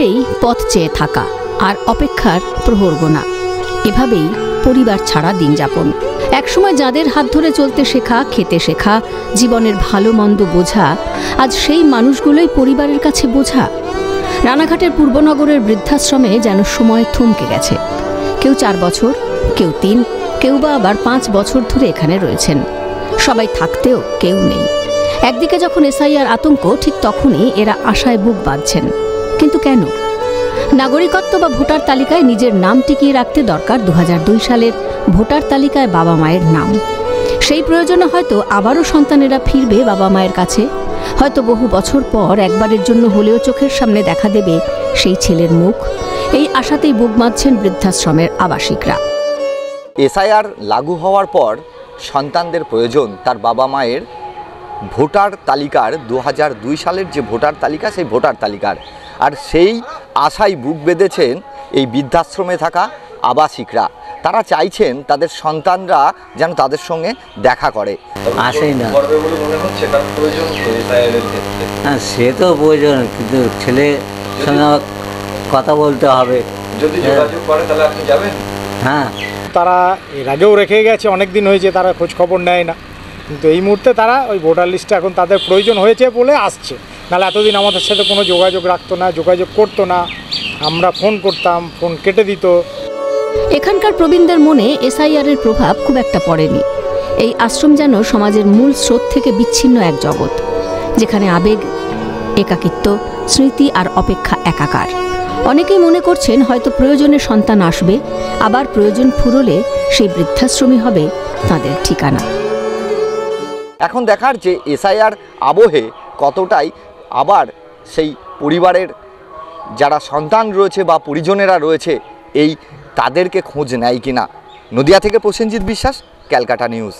একেবারেই পথ চেয়ে থাকা আর অপেক্ষার প্রহর গোনা, এভাবেই পরিবার ছাড়া দিন যাপন। একসময় যাদের হাত ধরে চলতে শেখা, খেতে শেখা, জীবনের ভালো মন্দ বোঝা, আজ সেই মানুষগুলোই পরিবারের কাছে বোঝা। রানাঘাটের পূর্বনগরের বৃদ্ধাশ্রমে যেন সময় থমকে গেছে। কেউ 4 বছর, কেউ 3, কেউ বা আবার 5 বছর ধরে এখানে রয়েছেন। সবাই থাকতেও কেউ নেই। একদিকে যখন এসআইআর আতঙ্ক, ঠিক তখনই এরা আশায় বুক বাঁধছেন। কিন্তু কেন? নাগরিকত্ব বা ভোটার তালিকায় নিজের নাম টিকিয়ে রাখতে দরকার 2002 সালের ভোটার তালিকায় বাবা মায়ের নাম। সেই প্রয়োজনে হয়তো আবারও সন্তানেরা ফিরবে বাবা মায়ের কাছে। হয়তো বহু বছর পর একবারের জন্য হলেও চোখের সামনে দেখা দেবে সেই ছেলের মুখ। এই আশাতেই বুক বাঁধছেন বৃদ্ধাশ্রমের আবাসিকরা। এসআইআর লাগু হওয়ার পর সন্তানদের প্রয়োজন তার বাবা মায়ের ভোটার তালিকার, 2002 সালের যে ভোটার তালিকা, সেই ভোটার তালিকার। আর সেই আশায় বুক বেঁধেছেন এই বৃদ্ধাশ্রমে থাকা আবাসিকরা। তারা চাইছেন তাদের সন্তানরা যেন তাদের সঙ্গে দেখা করে। আসেই না, হ্যাঁ সে তো প্রয়োজন, কিন্তু ছেলের সঙ্গে কথা বলতে হবে। যদি যোগাযোগ করে তাহলে আপনি যাবেন? হ্যাঁ, তারা এর আগেও রেখে গেছে, অনেক দিন হয়েছে, তারা খোঁজ খবর নেয় না। কিন্তু এই মুহূর্তে তারা ওই ভোটার লিস্টে এখন তাদের প্রয়োজন হয়েছে বলে আসছে। নাহলে এতদিন আমাদের সাথে কোনো যোগাযোগ রাখতো না, যোগাযোগ করতো না। আমরা ফোন করতাম, ফোন কেটে দিত। এখানকার প্রবীণদের মনে এসআইআরের প্রভাব খুব একটা পড়েনি। এই আশ্রম যেন সমাজের মূল স্রোত থেকে বিচ্ছিন্ন এক জগৎ, যেখানে আবেগ, একাকিত্ব, স্মৃতি আর অপেক্ষা একাকার। অনেকেই মনে করছেন হয়তো প্রয়োজনে সন্তান আসবে, আবার প্রয়োজন ফুরলে সেই বৃদ্ধাশ্রমই হবে তাদের ঠিকানা। এখন দেখার যে এসআইআর আবহে কতটাই আবার সেই পরিবারের যারা সন্তান রয়েছে বা পরিজনেরা রয়েছে তাদেরকে খোঁজ নেয় কিনা। নদিয়া থেকে প্রসেনজিৎ বিশ্বাস, ক্যালকাটা নিউজ।